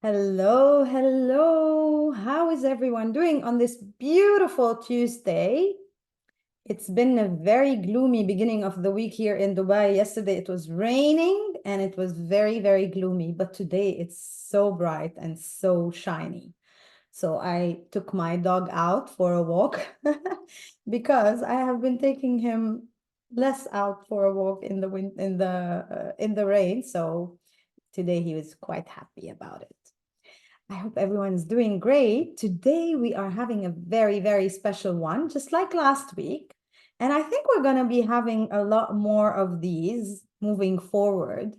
Hello, hello. How is everyone doing on this beautiful Tuesday? It's been a very gloomy beginning of the week here in Dubai. Yesterday it was raining and it was very, very gloomy, but today it's so bright and so shiny. So I took my dog out for a walk because I have been taking him less out for a walk in the wind in the rain. So today he was quite happy about it. I hope everyone's doing great. Today we are having a very, very special one, just like last week. And I think we're going to be having a lot more of these moving forward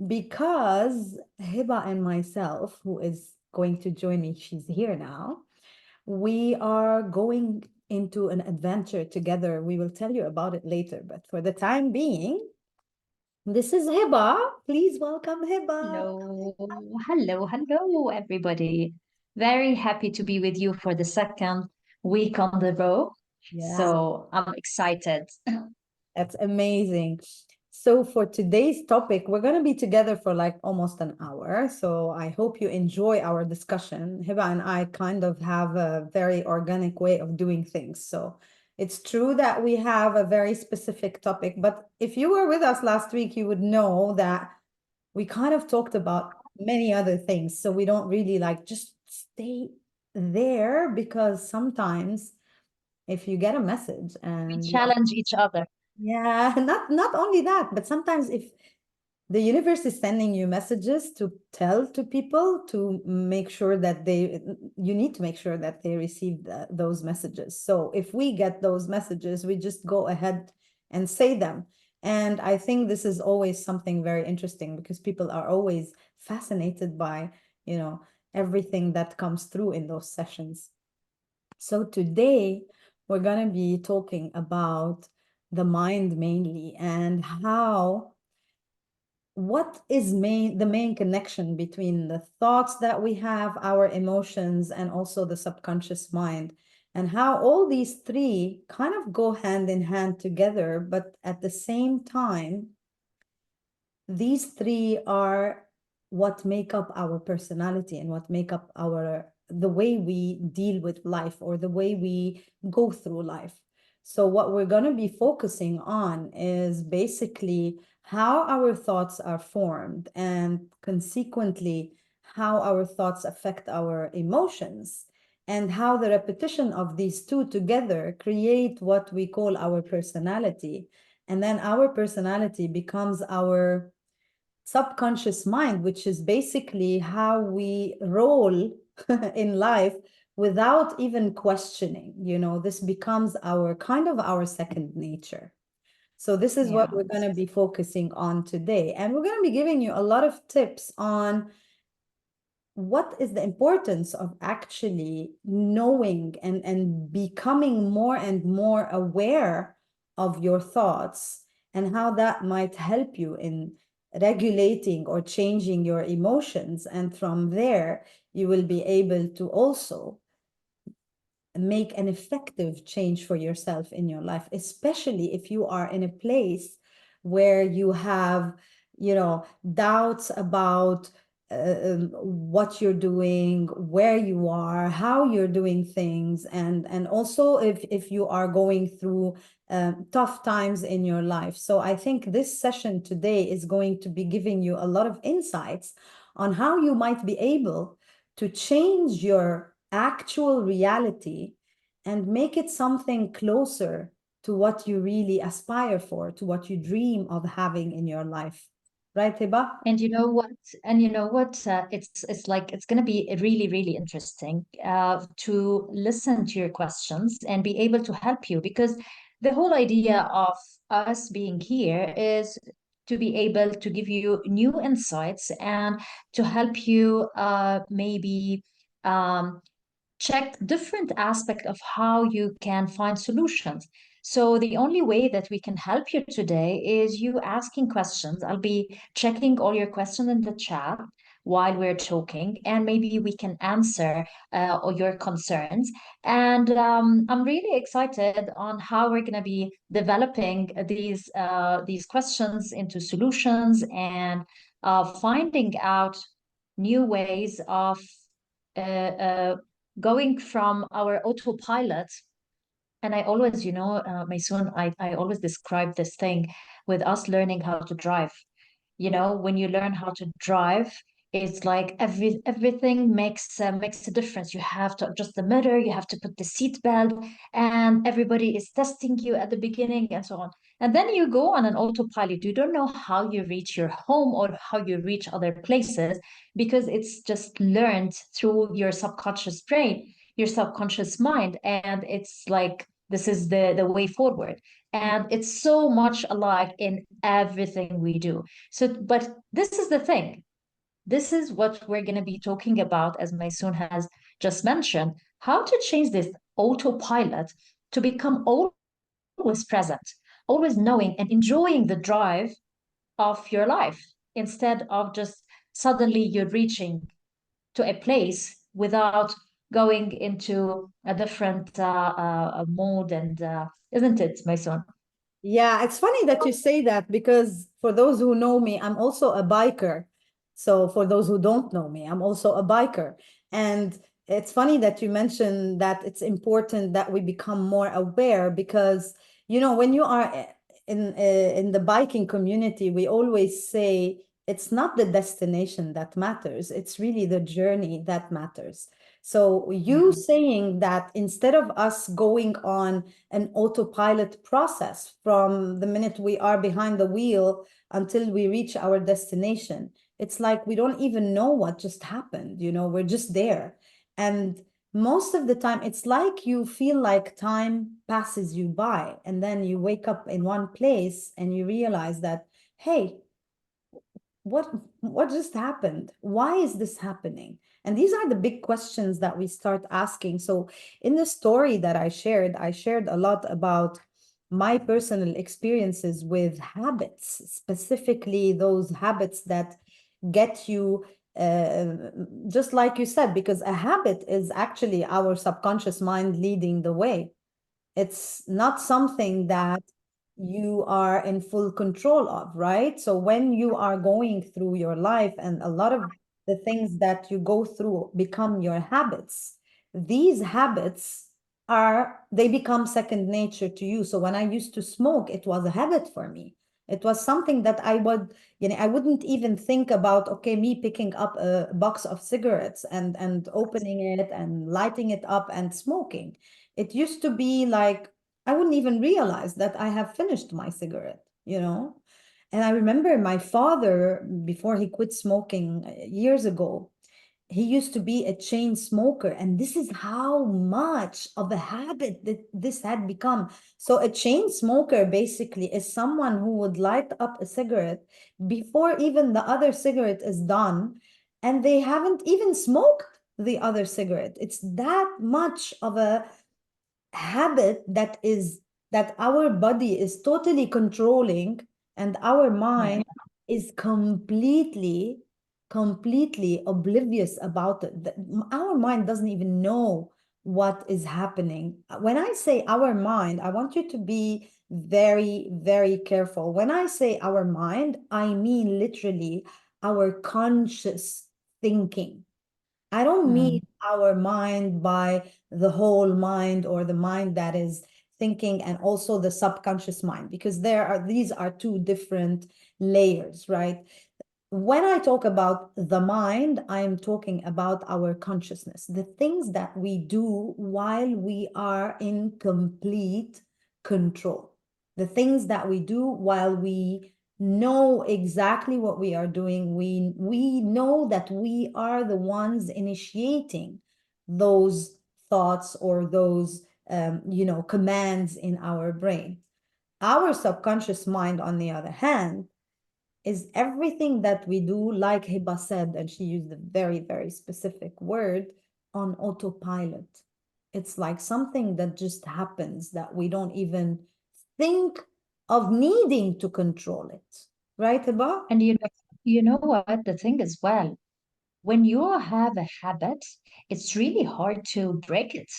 because Hiba and myself, who is going to join me, she's here now, we are going into an adventure together. We will tell you about it later, but for the time being, this is Hiba. Please welcome Hiba. Hello, hello, everybody. Very happy to be with you for the second week on the row. Yeah. So I'm excited. That's amazing. So for today's topic, we're going to be together for like almost an hour. So I hope you enjoy our discussion. Hiba and I kind of have a very organic way of doing things. So it's true that we have a very specific topic, but if you were with us last week, you would know that we kind of talked about many other things. So we don't really like just stay there because sometimes if you get a message We and you challenge each other. yeah, not only that, but sometimes if the universe is sending you messages to tell to people to make sure that you need to make sure that they receive those messages. So if we get those messages, we just go ahead and say them. And I think this is always something very interesting because people are always fascinated by, you know, everything that comes through in those sessions. So today we're going to be talking about the mind mainly and how what is the main connection between the thoughts that we have, our emotions, and also the subconscious mind, and how all these three kind of go hand in hand together, but at the same time these three are what make up our personality and what make up our the way we deal with life or the way we go through life. So what we're going to be focusing on is basically how our thoughts are formed and consequently how our thoughts affect our emotions and how the repetition of these two together create what we call our personality, and then our personality becomes our subconscious mind, which is basically how we roll in life without even questioning. This becomes our kind of our second nature. So this is what we're going Yes. to be focusing on today. And we're going to be giving you a lot of tips on what is the importance of actually knowing and becoming more and more aware of your thoughts and how that might help you in regulating or changing your emotions. And from there, you will be able to also make an effective change for yourself in your life, especially if you are in a place where you have, doubts about what you're doing, where you are, how you're doing things, and also if you are going through tough times in your life. So I think this session today is going to be giving you a lot of insights on how you might be able to change your actual reality and make it something closer to what you really aspire for, to what you dream of having in your life. Right, Hiba? And you know what? It's like it's going to be really, really interesting to listen to your questions and be able to help you because the whole idea of us being here is to be able to give you new insights and to help you maybe um, check different aspect of how you can find solutions. So the only way that we can help you today is you asking questions. I'll be checking all your questions in the chat while we're talking, and maybe we can answer all your concerns. And I'm really excited on how we're going to be developing these questions into solutions and finding out new ways of going from our autopilot. And I always, my son, I always describe this thing with us learning how to drive. When you learn how to drive, it's like everything makes a difference. You have to adjust the mirror, you have to put the seat belt, and everybody is testing you at the beginning and so on. And then you go on an autopilot. You don't know how you reach your home or how you reach other places because it's just learned through your subconscious brain, your subconscious mind, and it's like this is the way forward. And it's so much alike in everything we do. So, but this is the thing. This is what we're going to be talking about, as Maysoon has just mentioned, how to change this autopilot to become always present, always knowing and enjoying the drive of your life instead of just suddenly you're reaching to a place without going into a different mode. And isn't it, Maysoon? Yeah, it's funny that you say that because for those who know me, I'm also a biker. So for those who don't know me, I'm also a biker. And it's funny that you mentioned that it's important that we become more aware because, when you are in the biking community, we always say it's not the destination that matters, it's really the journey that matters. So you Mhm. saying that instead of us going on an autopilot process from the minute we are behind the wheel until we reach our destination. It's like we don't even know what just happened, we're just there. And most of the time, it's like you feel like time passes you by, and then you wake up in one place and you realize that, hey, what what just happened? Why is this happening? And these are the big questions that we start asking. So in the story that I shared a lot about my personal experiences with habits, specifically those habits that get you, uh, just like you said, because a habit is actually our subconscious mind leading the way. It's not something that you are in full control of, right? So when you are going through your life and a lot of the things that you go through become your habits, these habits they become second nature to you. So when I used to smoke, it was a habit for me. It was something that I wouldn't even think about, okay, me picking up a box of cigarettes and opening it and lighting it up and smoking. It used to be like I wouldn't even realize that I have finished my cigarette. And I remember my father, before he quit smoking years ago, he used to be a chain smoker. And this is how much of a habit that this had become. So, a chain smoker basically is someone who would light up a cigarette before even the other cigarette is done, and they haven't even smoked the other cigarette. It's that much of a habit that our body is totally controlling, and our Yeah. mind is completely oblivious about it. Our mind doesn't even know what is happening. When I say our mind, I want you to be very, very careful. When I say our mind, I mean literally our conscious thinking. I don't mean Mm. our mind by the whole mind or the mind that is thinking and also the subconscious mind, because these are two different layers, right? When I talk about the mind, I'm talking about our consciousness, the things that we do while we are in complete control, the things that we do while we know exactly what we are doing. We know that we are the ones initiating those thoughts or those commands in our brain. Our subconscious mind, on the other hand, is everything that we do, like Hiba said, and she used a very, very specific word, on autopilot. It's like something that just happens that we don't even think of needing to control it. Right, Hiba? And you know what? The thing is, well, when you have a habit, it's really hard to break it.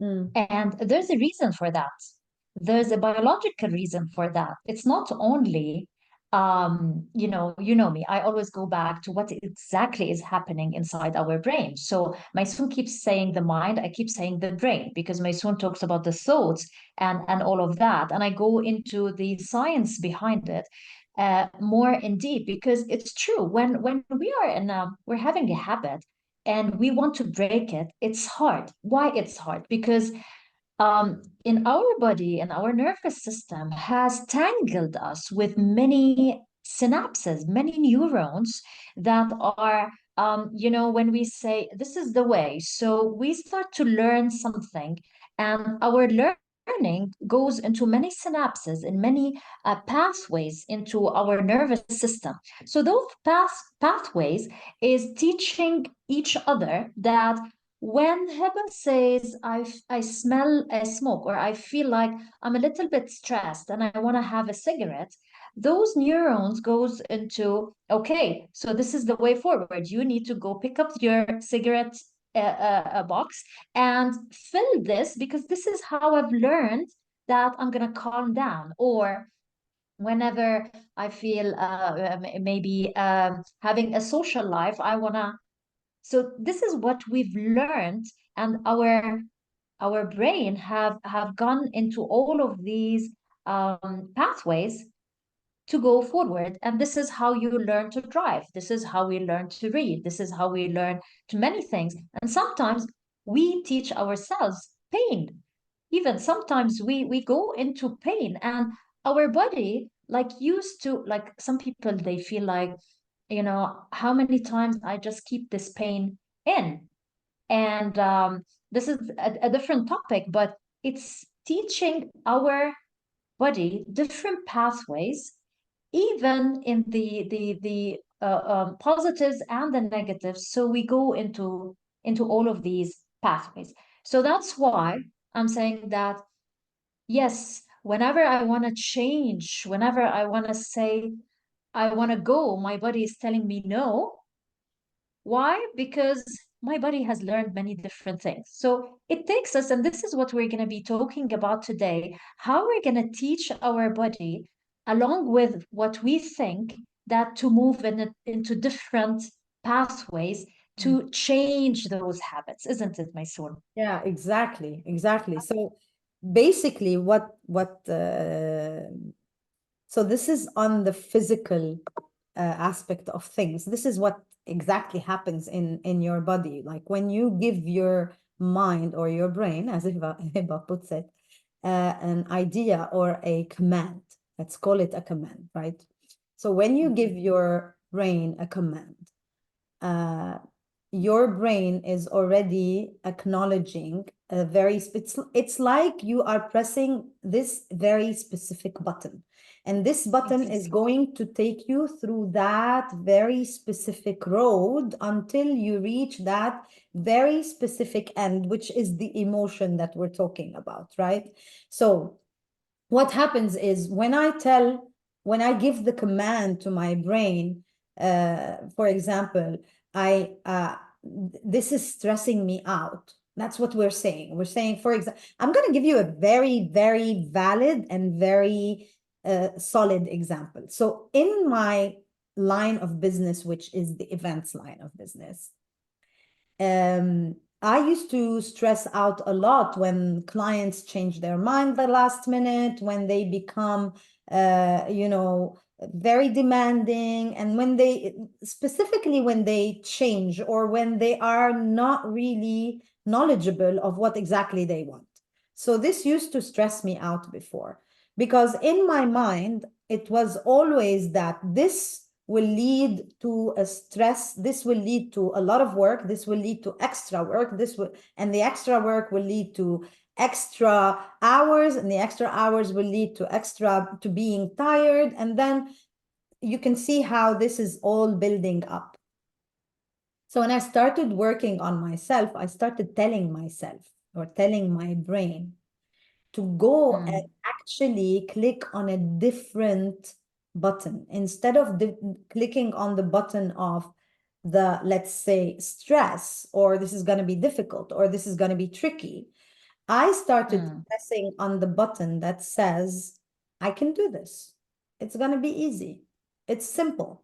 Mm, And there's a reason for that. There's a biological reason for that. It's not only you know me, I always go back to what exactly is happening inside our brain. So Maysoon keeps saying the mind, I keep saying the brain, because Maysoon talks about the thoughts and all of that, and I go into the science behind it more in deep, because it's true. When we are we're having a habit and we want to break it, it's hard. Why it's hard? Because in our body and our nervous system has tangled us with many synapses, many neurons that are, when we say this is the way, so we start to learn something, and our learning goes into many synapses and many pathways into our nervous system. So those pathways is teaching each other that when Hiba says, I smell a smoke, or I feel like I'm a little bit stressed and I want to have a cigarette, those neurons goes into, okay, so this is the way forward. You need to go pick up your cigarette box and fill this, because this is how I've learned that I'm going to calm down. Or whenever I feel maybe having a social life, I want to, so this is what we've learned, and our brain have gone into all of these pathways to go forward. And this is how you learn to drive. This is how we learn to read. This is how we learn to many things. And sometimes we teach ourselves pain. Even sometimes we go into pain, and our body like used to, like some people, they feel like, how many times I just keep this pain in. And this is a different topic, but it's teaching our body different pathways, even in the positives and the negatives. So we go into all of these pathways. So that's why I'm saying that yes, whenever I want to change, whenever I want to say I want to go, my body is telling me no. Why? Because my body has learned many different things. So it takes us, and this is what we're going to be talking about today, how we're going to teach our body, along with what we think, that to move into different pathways to change those habits, isn't it, my soul? Yeah, exactly, exactly. So basically, so this is on the physical aspect of things. This is what exactly happens in your body. Like when you give your mind or your brain, as Hiba puts it, an idea or a command. Let's call it a command, right? So when you give your brain a command, uh, your brain is already acknowledging a it's like you are pressing this very specific button, and this button is going to take you through that very specific road until you reach that very specific end, which is the emotion that we're talking about, right? So what happens is when I give the command to my brain, for example, I this is stressing me out. That's what we're saying. We're saying, for example, I'm going to give you a very, very valid and very solid example. So in my line of business, which is the events line of business, I used to stress out a lot when clients change their mind the last minute, when they become, very demanding, and when they, specifically when they change or when they are not really knowledgeable of what exactly they want. So this used to stress me out before, because in my mind, it was always that this will lead to a stress, this will lead to a lot of work, this will lead to extra work, and the extra work will lead to extra hours, and the extra hours will lead to being tired, and then you can see how this is all building up. So when I started working on myself, I started telling myself, or telling my brain, to go and Mm, actually click on a different button instead of clicking on the button of the, let's say, stress, or this is going to be difficult, or this is going to be tricky. I started mm, pressing on the button that says, I can do this. It's going to be easy. It's simple.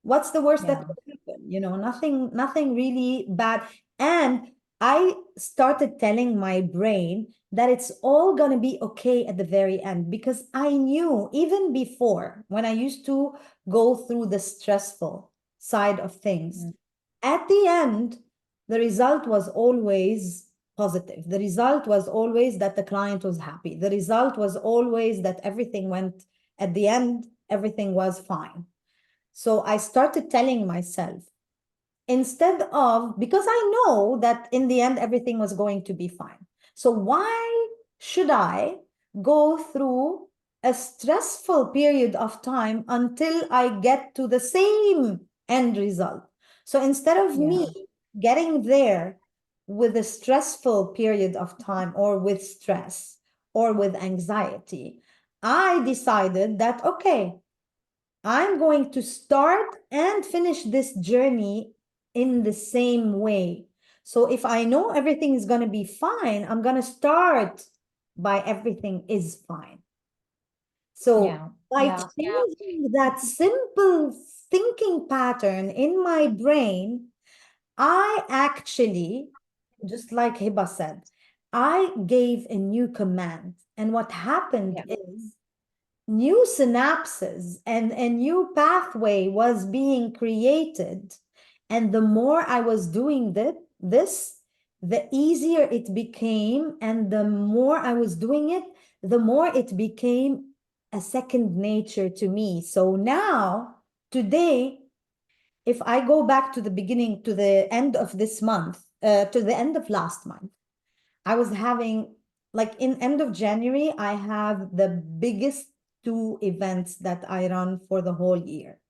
What's the worst that Yeah. could happen? Nothing really bad. And I started telling my brain that it's all going to be okay at the very end, because I knew even before, when I used to go through the stressful side of things, Mm. at the end, the result was always positive. The result was always that the client was happy. The result was always that everything went, at the end, everything was fine. So I started telling myself, instead of, because I know that in the end everything was going to be fine. So why should I go through a stressful period of time until I get to the same end result? So instead of Yeah. me getting there with a stressful period of time, or with stress, or with anxiety, I decided that, okay, I'm going to start and finish this journey in the same way. So if I know everything is going to be fine, I'm going to start by everything is fine. So Yeah. by Yeah. changing that simple thinking pattern in my brain, I actually, just like Hiba said, I gave a new command. And what happened Yeah. is, new synapses and a new pathway was being created. And the more I was doing this, the easier it became. And the more I was doing it, the more it became a second nature to me. So now, today, if I go back to the beginning, to the end of this month, to the end of last month, I was having, like, in end of January, I have the biggest two events that I run for the whole year,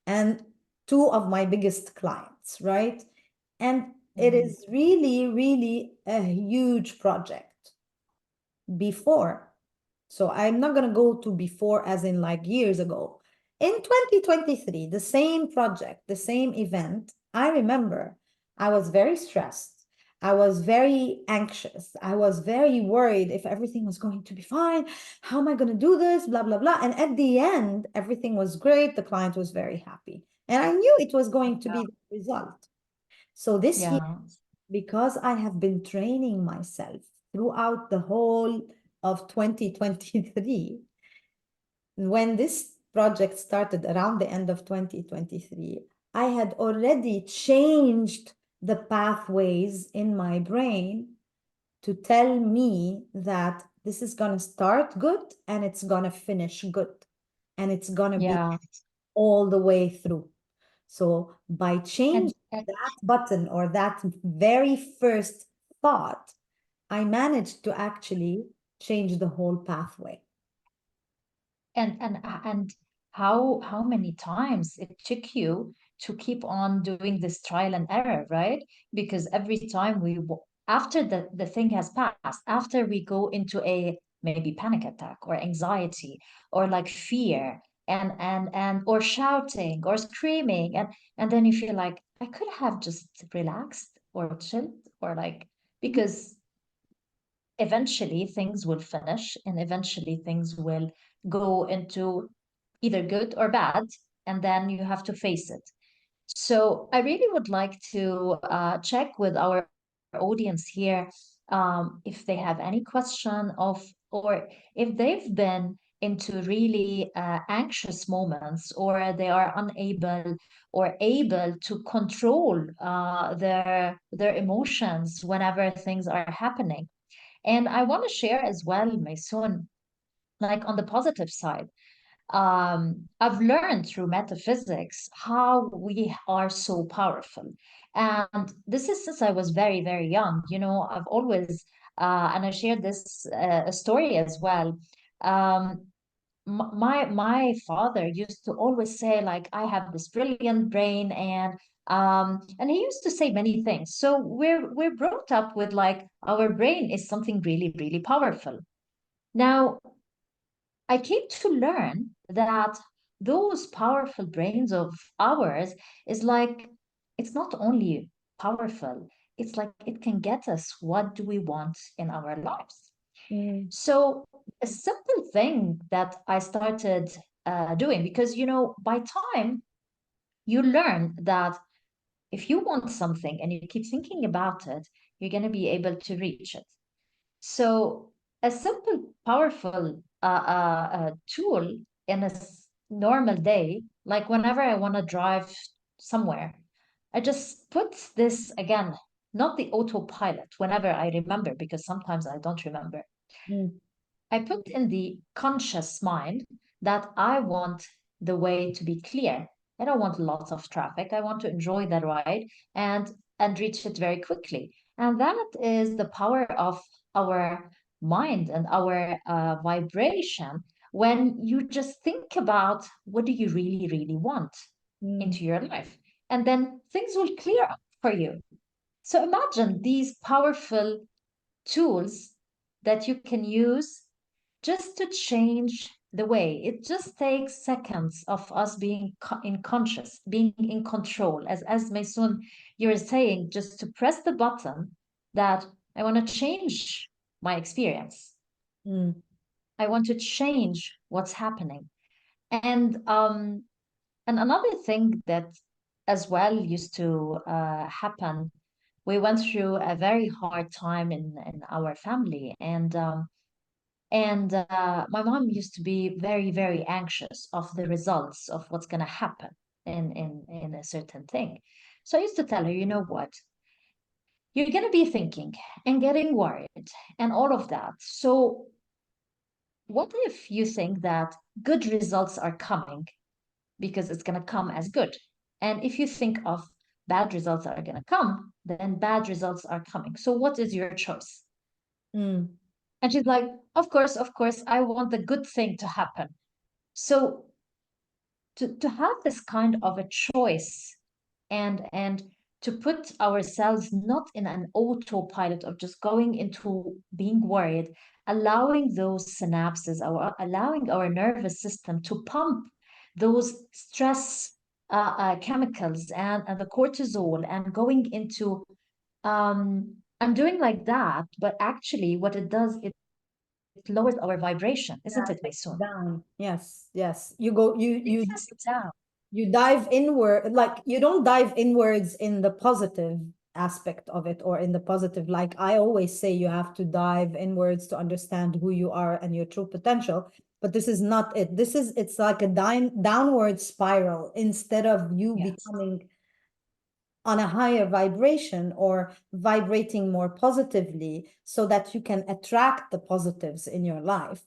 and two of my biggest clients, right? And it Mhm. is really, really a huge project. Before, so I'm not going to go to before as in like years ago. In 2023, the same project, the same event, I remember I was very stressed. I was very anxious. I was very worried if everything was going to be fine. How am I going to do this? Blah, blah, blah. And at the end, everything was great. The client was very happy. And I knew it was going to be the result. So this year, Yeah. because I have been training myself throughout the whole of 2023, when this project started around the end of 2023, I had already changed the pathways in my brain to tell me that this is going to start good and it's going to finish good, and it's going to be Yeah. all the way through. So by changing And that button, or that very first thought, I managed to actually change the whole pathway. and how many times it took you to keep on doing this trial and error, right? Because every time after the thing has passed, after we go into a maybe panic attack or anxiety or like fear and or shouting or screaming, and then you feel like I could have just relaxed or chilled, or like, because eventually things will finish and eventually things will go into either good or bad, and then you have to face it. So I really would like to check with our audience here, if they have any question of, or if they've been into really anxious moments, or they are unable or able to control their emotions whenever things are happening. And I want to share as well, my son, like on the positive side. I've learned through metaphysics how we are so powerful. And this is since I was very, very young. I've always, and I shared this story as well. Um, my father used to always say, like, I have this brilliant brain, and he used to say many things. So we're brought up with, like, our brain is something really, really powerful. Now, I came to learn that those powerful brains of ours is like, it's not only powerful, it's like it can get us what do we want in our lives. Mm, So, a simple thing that I started doing. Because, by time you learn that if you want something and you keep thinking about it, you're going to be able to reach it. So, a simple, powerful tool in a normal day, like whenever I want to drive somewhere, I just put this again, not the autopilot, whenever I remember, because sometimes I don't remember. Mm, I put in the conscious mind that I want the way to be clear. I don't want lots of traffic. I want to enjoy that ride and reach it very quickly. And that is the power of our mind and our vibration when you just think about what do you really, really want mm, into your life. And then things will clear up for you. So imagine these powerful tools that you can use just to change the way. It just takes seconds of us being in conscious, being in control. As Maysoon, you're saying, just to press the button that I want to change my experience. mm. I want to change what's happening. And another thing that as well used to happen, we went through a very hard time in our family, and my mom used to be very, very anxious of the results of what's going to happen in a certain thing. So I used to tell her, you know what? You're going to be thinking and getting worried and all of that. So what if you think that good results are coming because it's going to come as good? And if you think of bad results are going to come, then bad results are coming. So what is your choice? Mm. And she's like, of course, I want the good thing to happen. So to have this kind of a choice and to put ourselves not in an autopilot of just going into being worried, allowing those synapses, or allowing our nervous system to pump those stress chemicals and the cortisol and going into I'm doing like that, but actually what it does, it lowers our vibration, isn't Yeah, it, takes it Maysoon? down. Yes, yes. You go, It takes it down. you dive inward, like you don't dive inwards in the positive aspect of it or in the positive. Like I always say, you have to dive inwards to understand who you are and your true potential. But this is not it. It's like a downward spiral instead of you Yes. becoming on a higher vibration or vibrating more positively so that you can attract the positives in your life.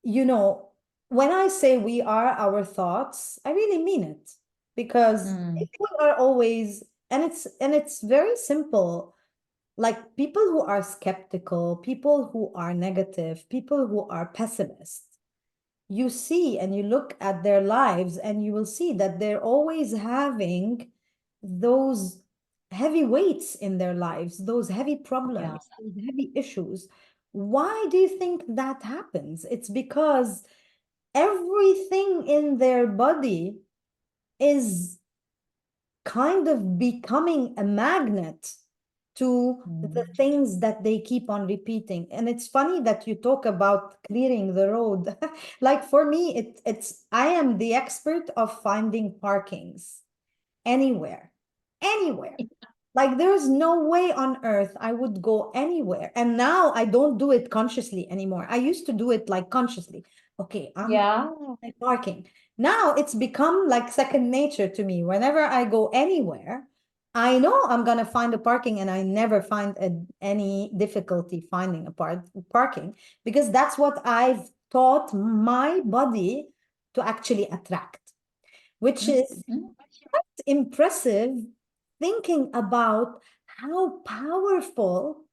You know, when I say we are our thoughts, I really mean it because Mm, if we are always, and it's very simple, like people who are skeptical, people who are negative, people who are pessimists, you see and you look at their lives and you will see that they're always having those heavy weights in their lives, those heavy yeah. problems, those heavy issues. Why do you think that happens? It's because everything in their body is kind of becoming a magnet to the Mm. things that they keep on repeating. And it's funny that you talk about clearing the road. Like for me, it's I am the expert of finding parkings anywhere, anywhere. Like there's no way on earth I would go anywhere. And now I don't do it consciously anymore. I used to do it like consciously. Okay, I'm Yeah. parking. Now it's become like second nature to me. Whenever I go anywhere, I know I'm gonna find a parking, and I never find any difficulty finding a parking because that's what I've taught my body to actually attract, which Mm, is mm. impressive, thinking about how powerful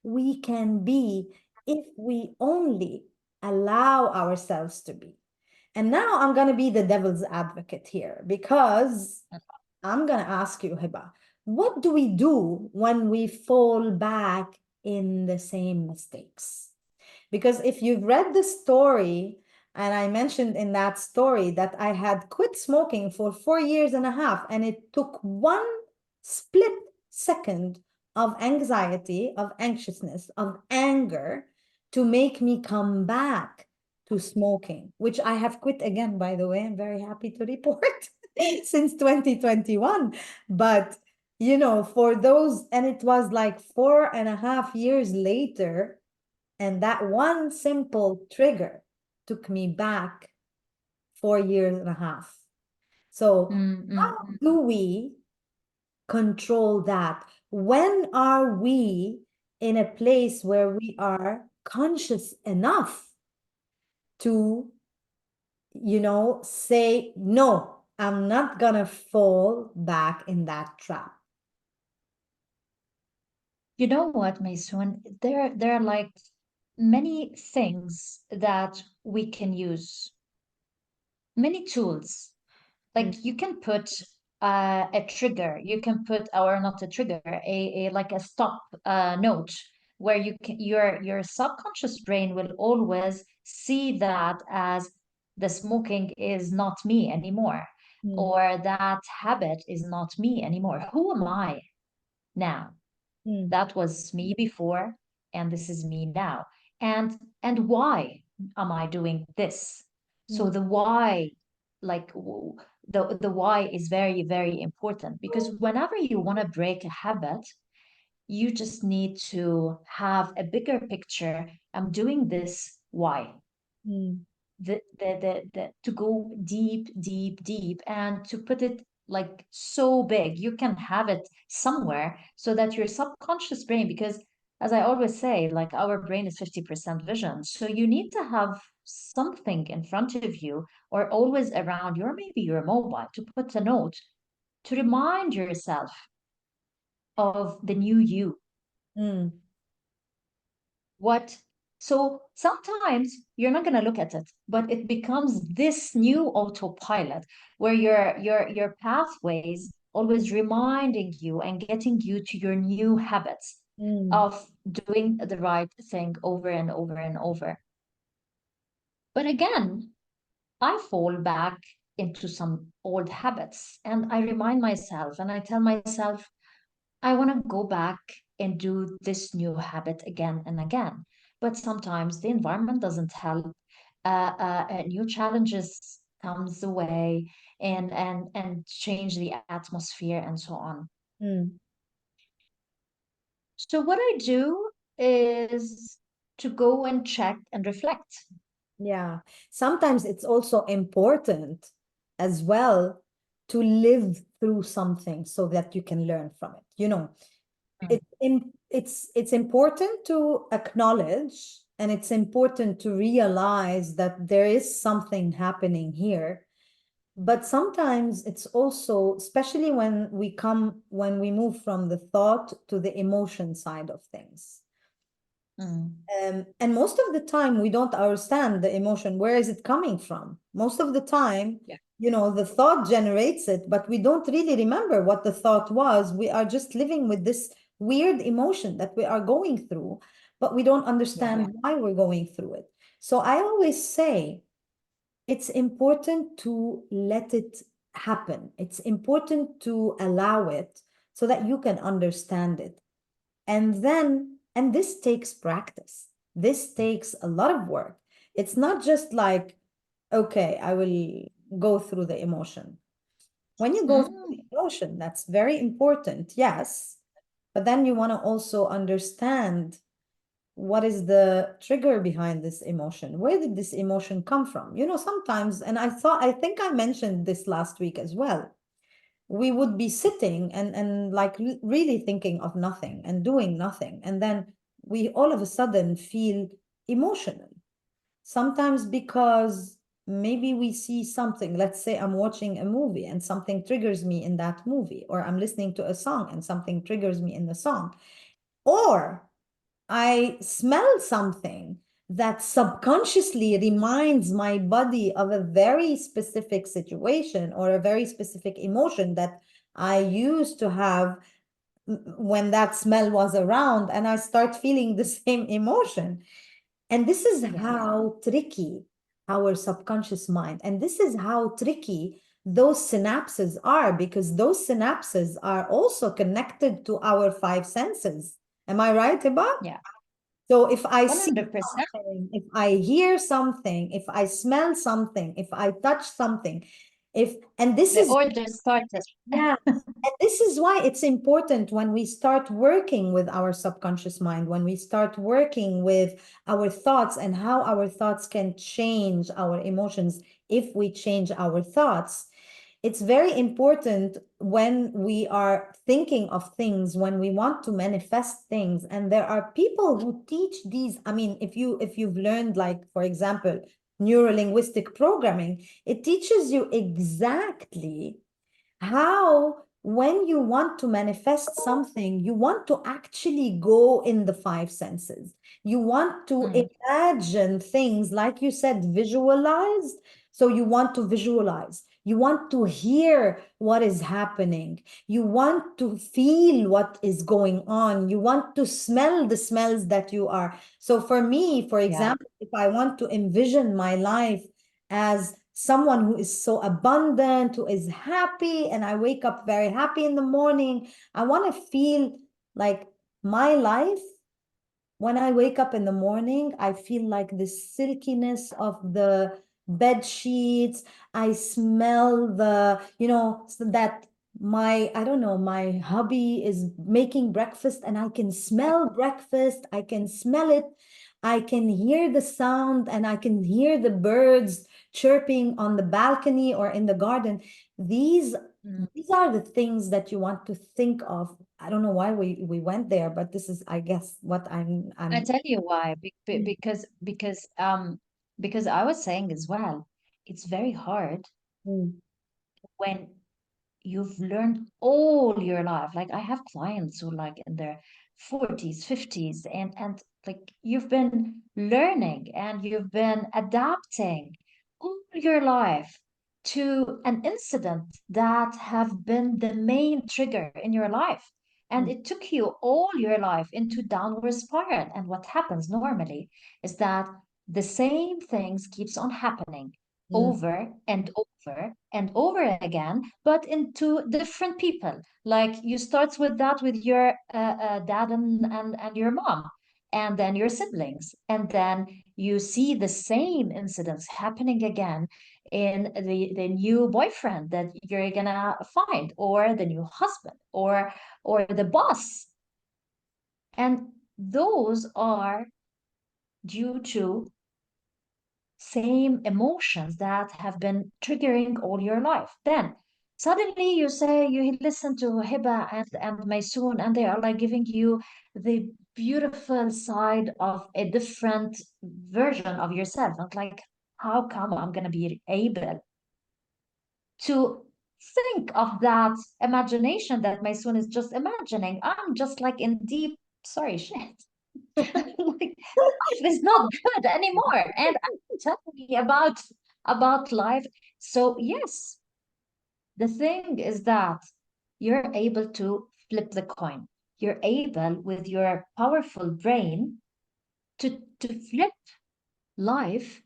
we can be if we only allow ourselves to be. And now I'm going to be the devil's advocate here because I'm going to ask you, Hiba, what do we do when we fall back in the same mistakes? Because if you've read the story, and I mentioned in that story that I had quit smoking for 4 years and a half, and it took one split second of anxiety, of anxiousness, of anger to make me come back to smoking, which I have quit again, by the way. I'm very happy to report since 2021. But, you know, for those, and it was like 4.5 years later, and that one simple trigger took me back 4.5 years. So, how do we control that? When are we in a place where we are conscious enough to, you know, say, no, I'm not gonna fall back in that trap? You know what, Maysoon? There are like many things that we can use, many tools. Mm, Like you can put a trigger, you can put, or not a trigger, a like a stop note where you can, your subconscious brain will always see that as the smoking is not me anymore, mm, or that habit is not me anymore. Who am I now? mm, That was me before, and this is me now. And why am I doing this? So mm, the why, like the why is very, very important, because whenever you want to break a habit, you just need to have a bigger picture. I'm doing this, why? mm, To go deep, deep, deep, and to put it like so big, you can have it somewhere so that your subconscious brain, because as I always say, like our brain is 50% vision. So you need to have something in front of you or always around you, or maybe your mobile, to put a note to remind yourself of the new you. mm, What? So sometimes you're not going to look at it, but it becomes this new autopilot where your pathways always reminding you and getting you to your new habits mm, of doing the right thing over and over and over. But again, I fall back into some old habits, and I remind myself and I tell myself, I want to go back and do this new habit again and again. But sometimes the environment doesn't help. New challenges comes away and change the atmosphere and so on. mm. So what I do is to go and check and reflect. Yeah. Sometimes it's also important as well to live through something so that you can learn from it. You know, Mm, it's important to acknowledge, and it's important to realize that there is something happening here. But sometimes it's also, especially when we move from the thought to the emotion side of things. mm, And most of the time, we don't understand the emotion. Where is it coming from? Most of the time, yeah, you know, the thought generates it, but we don't really remember what the thought was. We are just living with this weird emotion that we are going through, but we don't yeah, understand why we're going through it. So I always say it's important to let it happen. It's important to allow it so that you can understand it. And this takes practice. This takes a lot of work. It's not just like, okay, I will go through the emotion. When you go through the mm, emotion, that's very important, yes. But then you want to also understand what is the trigger behind this emotion? Where did this emotion come from? You know, sometimes, and I think I mentioned this last week as well, we would be sitting and like really thinking of nothing and doing nothing, and then we all of a sudden feel emotional, sometimes because maybe we see something. Let's say I'm watching a movie and something triggers me in that movie, or I'm listening to a song and something triggers me in the song, or I smell something that subconsciously reminds my body of a very specific situation or a very specific emotion that I used to have when that smell was around, and I start feeling the same emotion. And this is yeah, how tricky our subconscious mind, and this is how tricky those synapses are, because those synapses are also connected to our five senses. Am I right, Hiba? yeah. So if I see 100%. something, if I hear something, if I smell something, if I touch something, if, and this The is, order started. yeah, and this is why it's important when we start working with our subconscious mind, when we start working with our thoughts and how our thoughts can change our emotions if we change our thoughts. It's very important when we are thinking of things, when we want to manifest things. And there are people who teach these. I mean, if you've learned, like, for example, neuro-linguistic programming, it teaches you exactly how, when you want to manifest something, you want to actually go in the five senses. You want to Mm, imagine things, like you said, visualize. So you want to visualize. You want to hear what is happening. You want to feel what is going on. You want to smell the smells that you are. So for me, for yeah. example, if I want to envision my life as someone who is so abundant, who is happy, and I wake up very happy in the morning. I want to feel like my life, when I wake up in the morning, I feel like the silkiness of the bed sheets. I smell the, so that my, I don't know, my hubby is making breakfast and I can smell breakfast. I can smell it. I can hear the sound and I can hear the birds chirping on the balcony or in the garden. These Mm. these are the things that you want to think of. I don't know why we went there, but this is, I guess, what I I'm. tell you why. Mm, Because I was saying as well, it's very hard mm, when you've learned all your life. Like I have clients who like in their 40s, 50s, and like you've been learning and you've been adapting all your life to an incident that have been the main trigger in your life. And mm, it took you all your life into downward spiral. And what happens normally is that the same things keeps on happening mm, over and over and over again, but into different people. Like you start with that with your dad and your mom, and then your siblings, and then you see the same incidents happening again in the new boyfriend that you're gonna find, or the new husband, or the boss, and those are due to same emotions that have been triggering all your life. Then suddenly you say you listen to Hiba and Maysoon, and they are like giving you the beautiful side of a different version of yourself. And like, how come I'm gonna be able to think of that imagination that Maysoon is just imagining? I'm just like in deep, sorry, shit. Like life is not good anymore, and I'm telling you about life. So yes, the thing is that you're able to flip the coin. You're able with your powerful brain to flip life.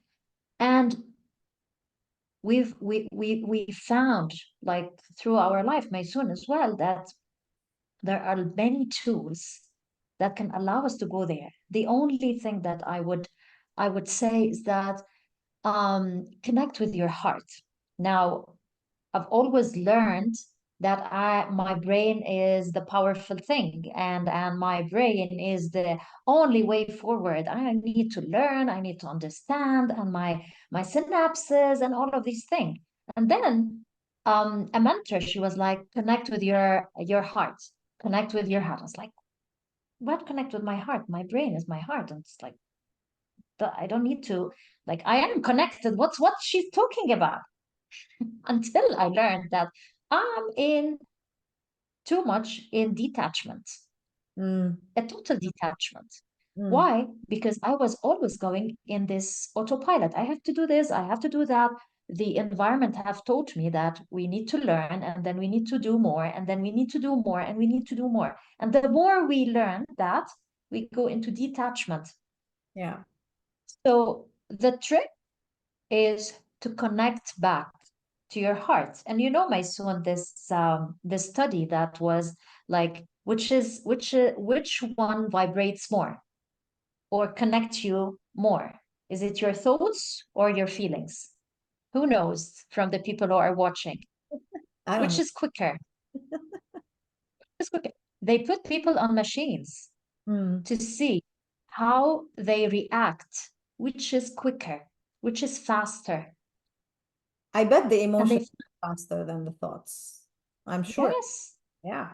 And we found, like through our life, Maysoon as well, that there are many tools that can allow us to go there. The only thing that I would say is that connect with your heart. Now, I've always learned that my brain is the powerful thing, and my brain is the only way forward. I need to learn, I need to understand, and my synapses and all of these things. And then a mentor, she was like, connect with your heart, connect with your heart. I was like, what connect with my heart? My brain is my heart. And it's like, I don't need to, like, I am connected. What's what she's talking about? Until I learned that I'm in too much in detachment, mm, a total detachment. mm. Why? Because I was always going in this autopilot. I have to do this, I have to do that. The environment have taught me that we need to learn, and then we need to do more, and then we need to do more, and we need to do more. And the more we learn that, we go into detachment. Yeah. So the trick is to connect back to your heart. And you know, my son, this study that was like, which one vibrates more? or connect you more? Is it your thoughts or your feelings? Who knows from the people who are watching? I don't Which know. is quicker? It's quicker. They put people on machines Mm. to see how they react, which is quicker, which is faster. I bet the And emotion they, is faster than the thoughts. I'm sure. yes, Yeah.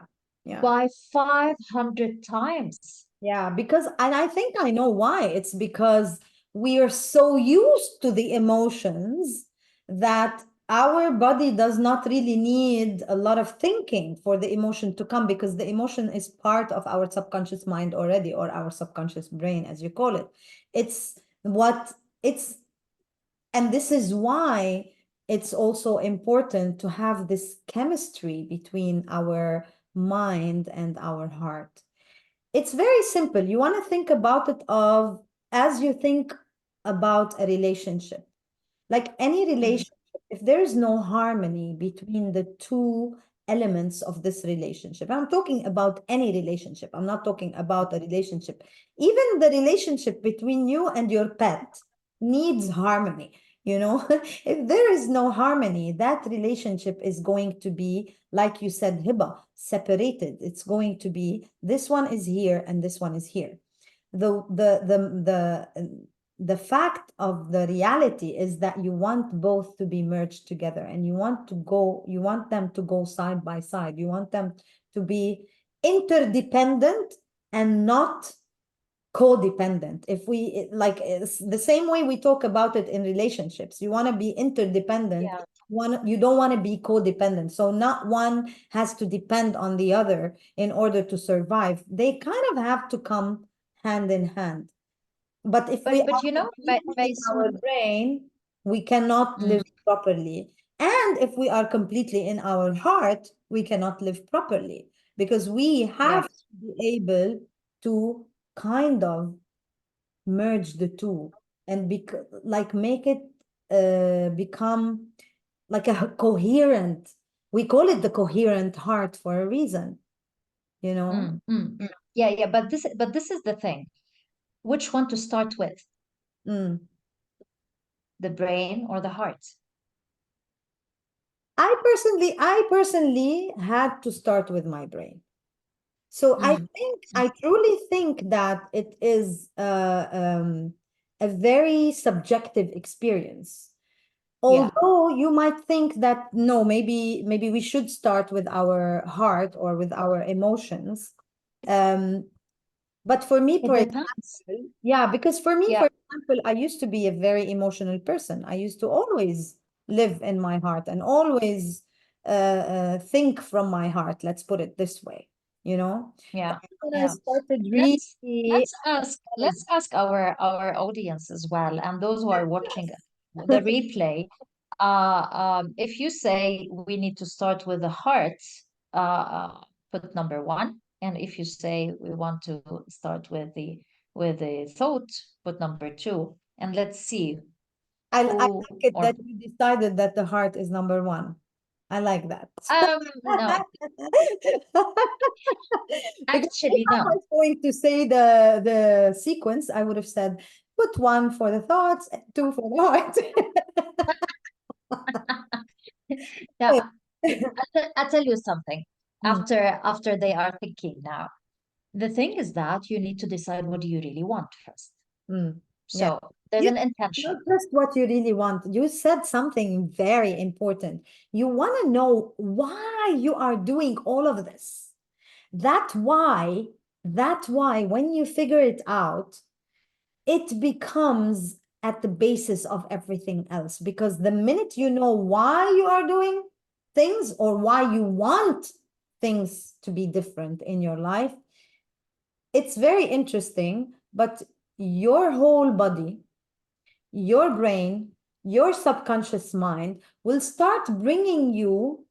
Yeah. by 500 times. Yeah, because, and I think I know why. It's because we are so used to the emotions that our body does not really need a lot of thinking for the emotion to come, because the emotion is part of our subconscious mind already, or our subconscious brain, as you call it. It's what it's, and this is why it's also important to have this chemistry between our mind and our heart. It's very simple. You want to think about it of as you think about a relationship. Like any Mm, relationship, if there is no harmony between the two elements of this relationship, I'm talking about any relationship. I'm not talking about a relationship. Even the relationship between you and your pet needs harmony. You know, if there is no harmony, that relationship is going to be, like you said, Hiba, separated. It's going to be this one is here and this one is here. The fact of the reality is that you want both to be merged together, and you want them to go side by side. You want them to be interdependent and not codependent. If we like, it's the same way we talk about it in relationships. You want to be interdependent, yeah. you don't want to be codependent. So not one has to depend on the other in order to survive. They kind of have to come hand in hand. But if we But are you know, completely in our Mason, brain, we cannot mm, live properly. And if we are completely in our heart, we cannot live properly, because we yeah. have to be able to kind of merge the two and like make it become like a coherent. We call it the coherent heart for a reason, you know? Yeah, yeah, but this is the thing. Which one to start with? Mm. The brain or the heart? I personally had to start with my brain. So Mm, I truly think that it is a very subjective experience. yeah. Although you might think that no, maybe we should start with our heart or with our emotions. Um, but for me, It for depends. example, yeah, because for me, Yeah, for example, I used to be a very emotional person. I used to always live in my heart and always think from my heart. Let's put it this way, you know. yeah, When I yeah. started really, Let's ask our audience as well, and those who are watching the replay. If you say we need to start with the heart, put number one, and if you say we want to start with the thought, put number two, and let's see I who like it or that you decided that the heart is number one. I like that. no, Because if actually I no. was going to say the sequence, I would have said put one for the thoughts, two for the heart. Yeah, I'll tell you something. Mm, After they are thinking now, the thing is that you need to decide what do you really want first. mm. Yeah. So there's You an intention. not just what you really want. You said something very important. You want to know why you are doing all of this. That why, that why, when you figure it out, it becomes at the basis of everything else. Because the minute you know why you are doing things, or why you want things to be different in your life, it's very interesting. But your whole body, your brain, your subconscious mind will start bringing you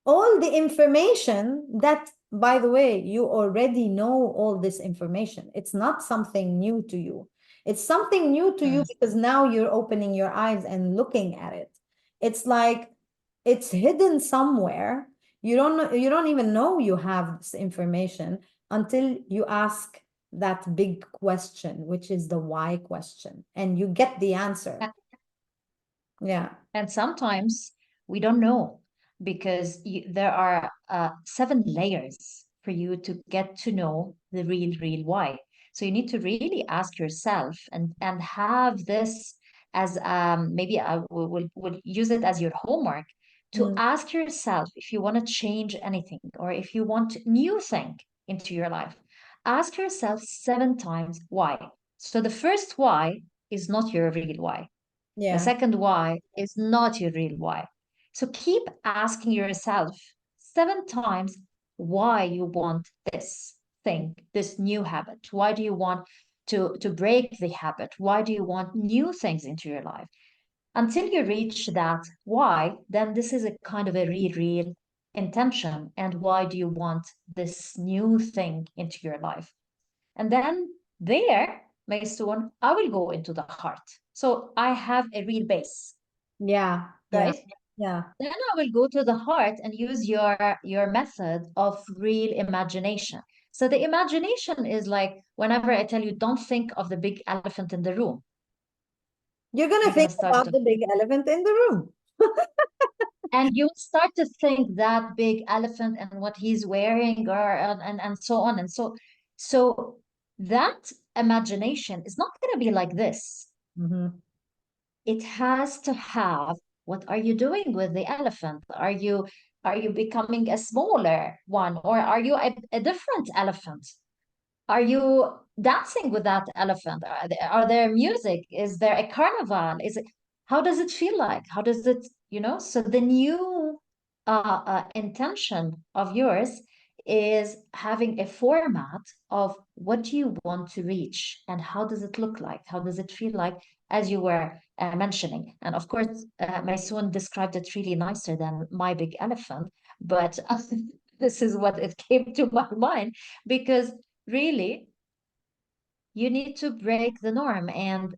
all the information that, by the way, you already know all this information. It's not something new to you. It's something new to you Mm, because now you're opening your eyes and looking at it. It's like it's hidden somewhere. You don't know, you don't even know you have this information until you ask that big question, which is the why question, and you get the answer. Yeah. And sometimes we don't know because there are 7 layers for you to get to know the real why. So you need to really ask yourself and have this as maybe I will use it as your homework to Mm. ask yourself if you want to change anything or if you want new thing into your life. Ask yourself 7 times why. So the first why is not your real why. The Yeah. second why is not your real why. So keep asking yourself 7 times why you want this thing, this new habit. Why do you want to break the habit? Why do you want new things into your life? Until you reach that why, then this is a kind of a real intention. And why do you want this new thing into your life? And then there, Maysoon, I will go into the heart. So I have a real base, Yeah. Yeah. right? Yeah. Then I will go to the heart and use your method of real imagination. So the imagination is like whenever I tell you, don't think of the big elephant in the room, You're gonna you're gonna think start about to the big elephant in the room. and you start to think that big elephant and what he's wearing or and so on and so that imagination is not going to be like this. Mm-hmm. It has to have, what are you doing with the elephant? Are you becoming a smaller one, or are you a different elephant? Are you dancing with that elephant? Are there music? Is there a carnival? Is it, how does it feel like? How does it, so the new intention of yours is having a format of what do you want to reach and how does it look like? How does it feel like, as you were mentioning? And of course, Maysoon described it really nicer than my big elephant, but this is what it came to my mind because really you need to break the norm and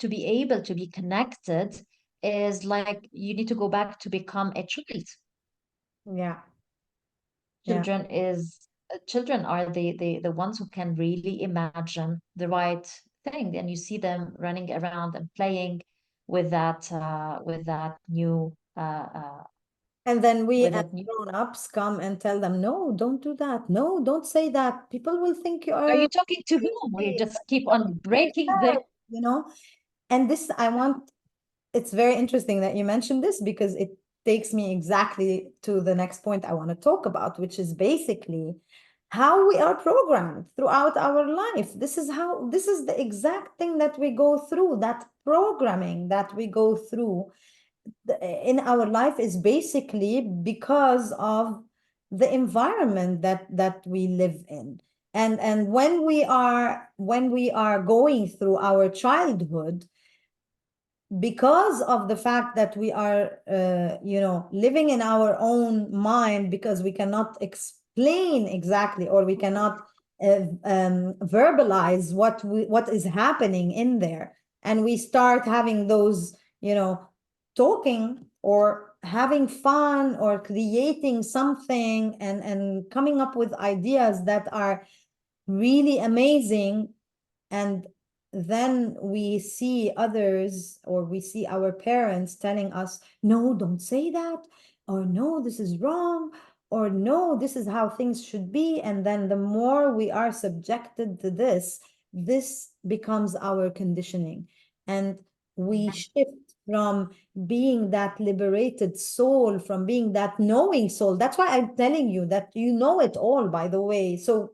to be able to be connected is like you need to go back to become a child. Yeah. Yeah. Children are the ones who can really imagine the right thing, and you see them running around and playing with that new And then we with as that new grown-ups come and tell them, no, don't do that. No, don't say that. People will think you are are you talking to whom? We crazy. just keep on breaking the You know? And this, it's very interesting that you mentioned this because it takes me exactly to the next point I want to talk about, which is basically how we are programmed throughout our life. This is the exact thing that we go through, that programming that we go through in our life is basically because of the environment that we live in. And when we are going through our childhood, because of the fact that we are living in our own mind, because we cannot explain exactly, or we cannot verbalize what is happening in there, and we start having those, talking or having fun or creating something, and coming up with ideas that are really amazing. And then we see others, or we see our parents telling us, no, don't say that, or no, this is wrong, or no, this is how things should be. And then the more we are subjected to this becomes our conditioning, and we shift from being that liberated soul, from being that knowing soul. That's why I'm telling you that you know it all, by the way. So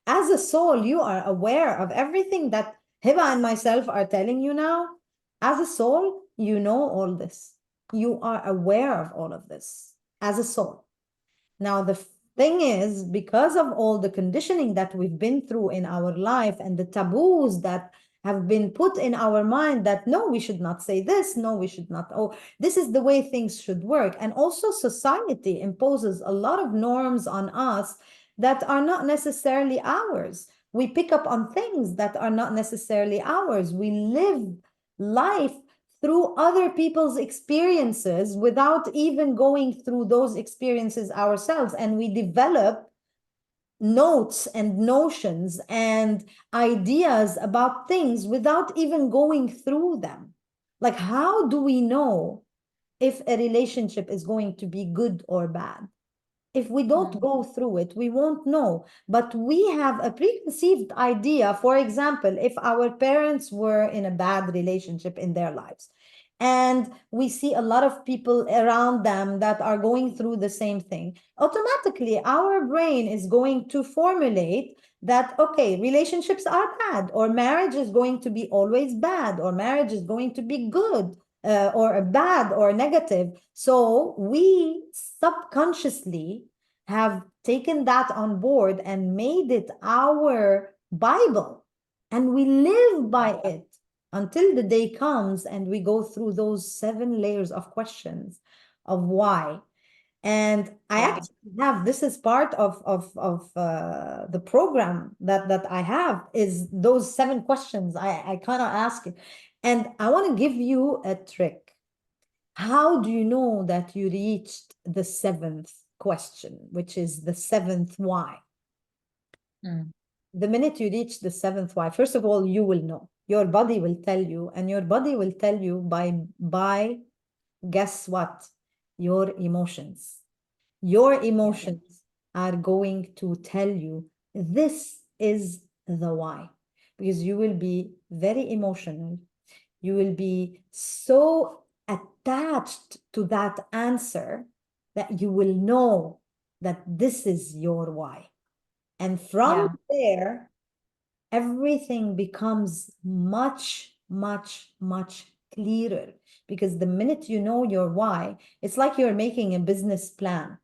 as a soul, you are aware of everything that Hiba and myself are telling you now. As a soul, you know all this. You are aware of all of this as a soul. Now, the thing is, because of all the conditioning that we've been through in our life, and the taboos that have been put in our mind, that no, we should not say this, no, we should not, oh, this is the way things should work. And also, society imposes a lot of norms on us that are not necessarily ours. We pick up on things that are not necessarily ours. We live life through other people's experiences without even going through those experiences ourselves. And we develop notes and notions and ideas about things without even going through them. Like, how do we know if a relationship is going to be good or bad? If we don't Mm, go through it, we won't know. But we have a preconceived idea. For example, if our parents were in a bad relationship in their lives, and we see a lot of people around them that are going through the same thing, automatically our brain is going to formulate that, okay, relationships are bad, or marriage is going to be always bad, or marriage is going to be good, or bad or negative. So we subconsciously have taken that on board and made it our Bible, and we live yeah, by it until the day comes and we go through those 7 layers of questions of why. And I yeah, actually have, this is part of the program that I have, is those 7 questions I kind of ask it. And I want to give you a trick. How do you know that you reached the seventh question, which is the seventh why? mm, The minute you reach the seventh why, first of all, you will know. Your body will tell you, and your body will tell you by guess what? Your emotions. Your yeah, emotions are going to tell you this is the why, because you will be very emotional. You will be so attached to that answer that you will know that this is your why. And from yeah, there, everything becomes much, much, much clearer. Because the minute you know your why, it's like you're making a business plan.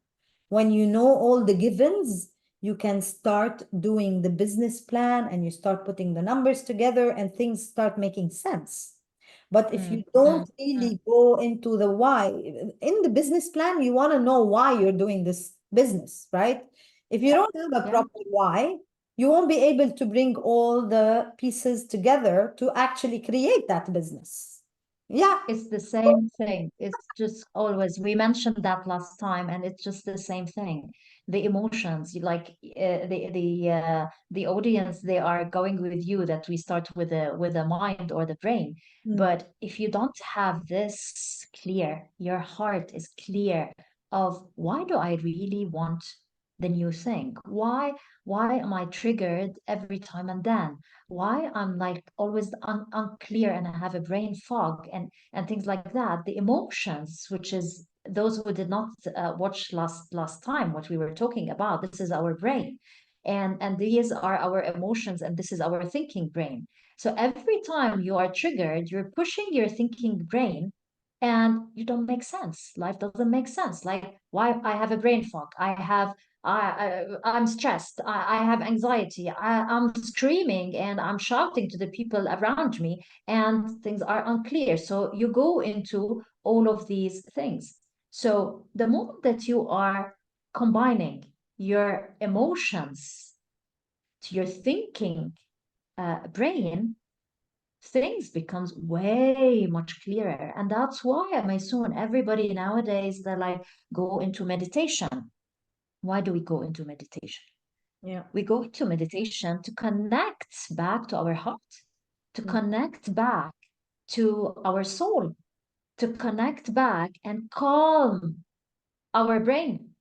When you know all the givens, you can start doing the business plan and you start putting the numbers together and things start making sense. But if you mm, don't mm, mm. really go into the why, in the business plan, you want to know why you're doing this business, right? If you Yeah, don't have a yeah. proper why, you won't be able to bring all the pieces together to actually create that business. Yeah. It's the same thing. It's just always, we mentioned that last time, and it's just the same thing. The emotions, like the audience, they are going with you that we start with the mind or the brain. Mm, But if you don't have this clear, your heart is clear of why do I really want the new thing? Why am I triggered every time and then? Why I'm like always unclear and I have a brain fog and things like that. The emotions, which is those who did not watch last time what we were talking about, this is our brain, and these are our emotions, and this is our thinking brain. So every time you are triggered, you're pushing your thinking brain, and you don't make sense. Life doesn't make sense. Like, why I have a brain fog, I'm stressed, I have anxiety, I'm screaming and I'm shouting to the people around me, and things are unclear. So you go into all of these things. So the moment that you are combining your emotions to your thinking brain, things becomes way much clearer. And that's why I soon everybody nowadays, they're like, go into meditation. Why do we go into meditation? yeah. We go into meditation to connect back to our heart, to Mm, connect back to our soul, to connect back and calm our brain,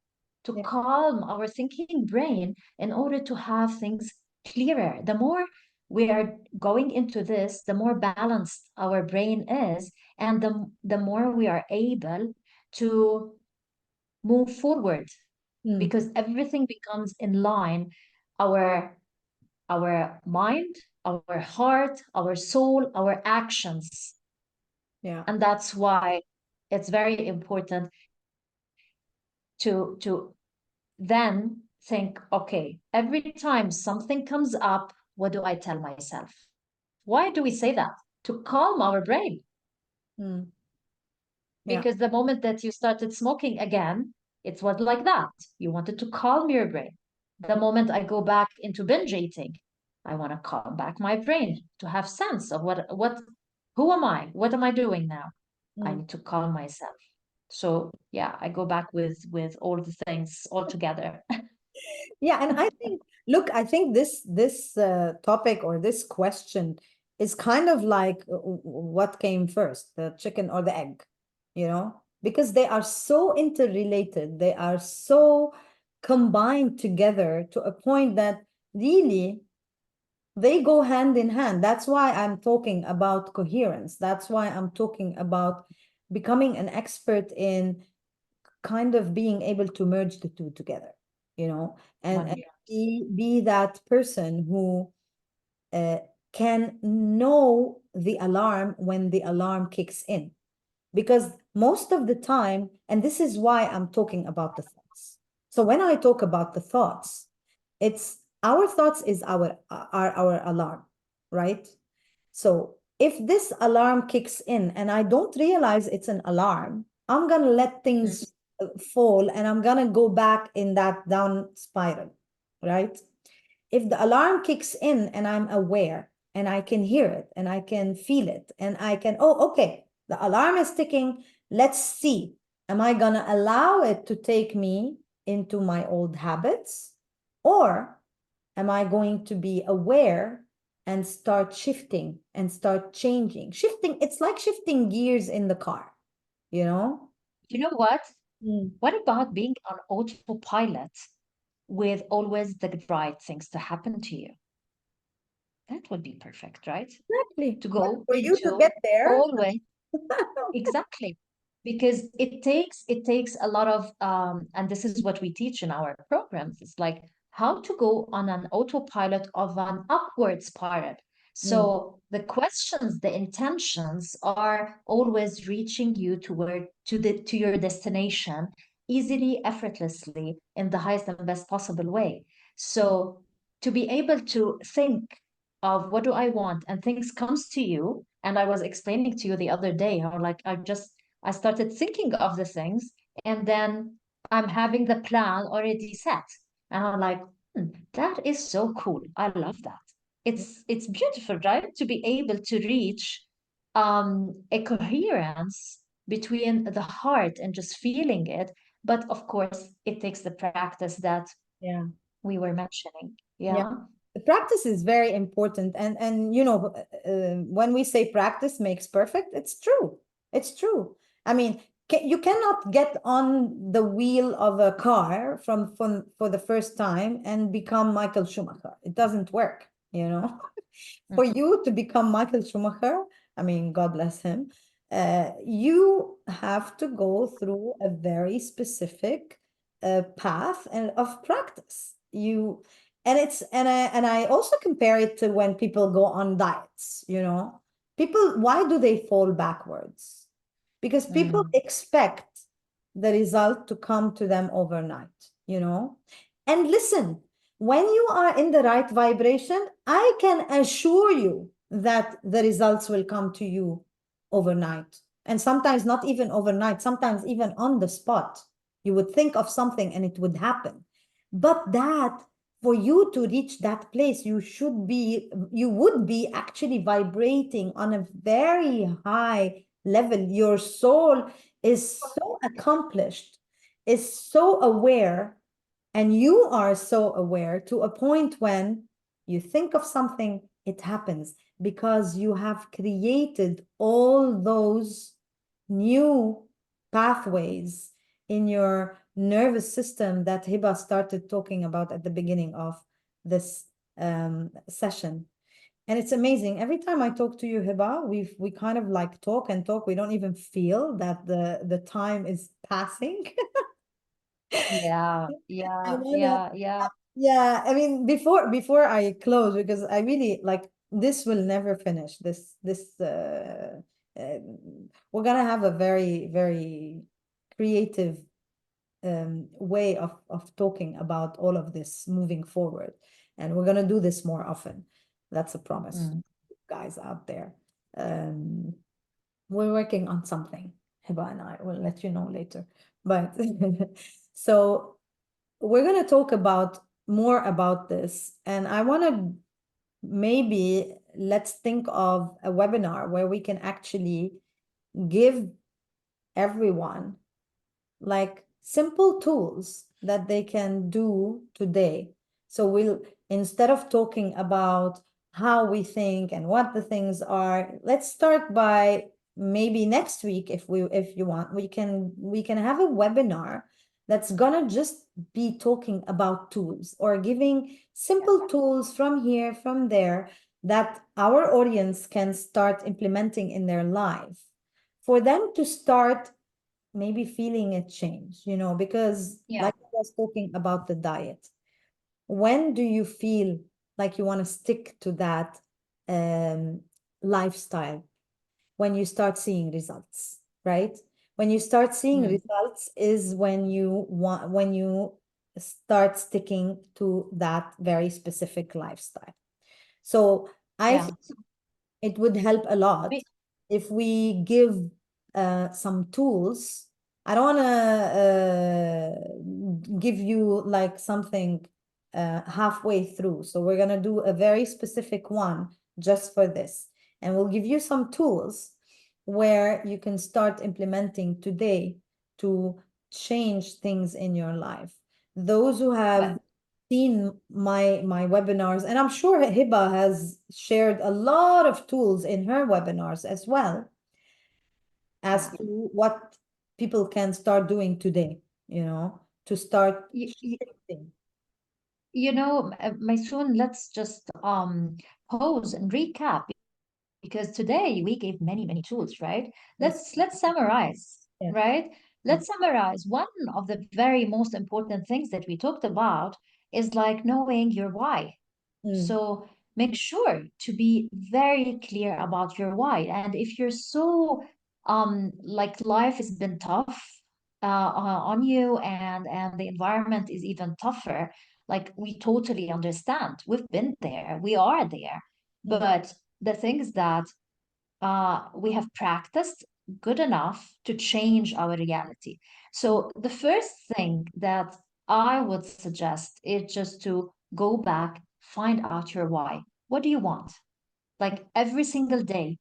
to yeah. calm our thinking brain in order to have things clearer. The more we are going into this, the more balanced our brain is, and the more we are able to move forward, Mm, because everything becomes in line. Our mind, our heart, our soul, our actions. yeah. And that's why it's very important to then think, okay, every time something comes up, what do I tell myself? Why do we say that? To calm our brain. Mm, yeah. Because the moment that you started smoking again, it was like that. You wanted to calm your brain. The moment I go back into binge eating, I want to calm back my brain to have sense of who am I? What am I doing now? I Mm. need to calm myself. So yeah, I go back with all the things all together. Yeah, and I think, look, I think this topic or this question is kind of like what came first, the chicken or the egg, you know, because they are so interrelated, they are so combined together to a point that really they go hand in hand. That's why I'm talking about coherence. That's why I'm talking about becoming an expert in kind of being able to merge the two together, you know, and 100%. be that person who uh, can know the alarm when the alarm kicks in. Because most of the time, and this is why I'm talking about the thoughts. So when I talk about the thoughts, it's our thoughts is are our alarm, right? So if this alarm kicks in and I don't realize it's an alarm, I'm gonna let Mm. things fall and I'm gonna go back in that down spiral, right? If the alarm kicks in and I'm aware and I can hear it and I can feel it and I can, oh, okay, the alarm is ticking. Let's see. Am I gonna allow it to take me into my old habits? Or am I going to be aware and start shifting and start changing? Shifting, it's like shifting gears in the car, you know? You know what? Mm. What about being on autopilot with always the right things to happen to you? That would be perfect, right? Exactly. To But go for you to into get there, always. Exactly. Because it takes a lot of and this is what we teach in our programs. It's like how to go on an autopilot of an upward spiral. mm, So the questions, the intentions are always reaching you toward to your destination easily, effortlessly, in the highest and best possible way. So to be able to think of what do I want and things comes to you. And I was explaining to you the other day how like I started thinking of the things and then I'm having the plan already set. And I'm like, that is so cool. I love that. It's beautiful, right? To be able to reach a coherence between the heart and just feeling it. But of course, it takes the practice that yeah. we were mentioning. Yeah, Yeah. the practice is very important, and you know, when we say practice makes perfect, it's true. It's true. I mean, you cannot get on the wheel of a car from for the first time and become Michael Schumacher. It doesn't work, you know. For Mhm. you to become Michael Schumacher, I mean, God bless him, you have to go through a very specific path and of practice. You and it's and I also compare it to when people go on diets, you know. People, why do they fall backwards? Because people Mm. expect the result to come to them overnight, you know. And listen, when you are in the right vibration, I can assure you that the results will come to you overnight. And sometimes not even overnight, sometimes even on the spot. You would think of something and it would happen. But that for you to reach that place, you would be actually vibrating on a very high level. Your soul is so accomplished, is so aware, and you are so aware to a point when you think of something, it happens because you have created all those new pathways in your nervous system that Hiba started talking about at the beginning of this session. And it's amazing. Every time I talk to you, Hiba, we kind of like talk and talk. We don't even feel that the time is passing. Yeah, I yeah, wanna, yeah, yeah. yeah. I mean, before I close, because I really like this will never finish. Uh, we're gonna have a very creative way of talking about all of this moving forward, and we're gonna do this more often. That's a promise, Mm. guys out there. Um, we're working on something. Hiba and I will let you know later. But so we're going to talk about more about this, and I want to maybe let's think of a webinar where we can actually give everyone like simple tools that they can do today. So we'll, instead of talking about how we think and what the things are, let's start by maybe next week, if you want, we can have a webinar that's gonna just be talking about tools or giving simple tools from here, from there, that our audience can start implementing in their life for them to start maybe feeling a change, because Yeah. like I was talking about the diet, when do you feel like you want to stick to that um, lifestyle? When you start seeing results, right? When you start seeing Mm. results is when you start sticking to that very specific lifestyle. So I Yeah. think it would help a lot Me- if we give some tools. I don't want to give you like something halfway through. So we're going to do a very specific one just for this. And we'll give you some tools where you can start implementing today to change things in your life. Those who But have seen my webinars, and I'm sure Hiba has shared a lot of tools in her webinars as well, as yeah. to what people can start doing today, to start You, shifting. Maysoon, let's just pause and recap because today we gave many, many tools, right? Yes, Let's summarize, yes, right? Let's summarize. One of the very most important things that we talked about is like knowing your why. mm, So make sure to be very clear about your why. And if you're so like life has been tough on you and the environment is even tougher, like we totally understand. We've been there, we are there. mm, But the thing is that we have practiced good enough to change our reality. mm. So the first thing that I would suggest is just to go back, find out your why. What do you want? Like every single day,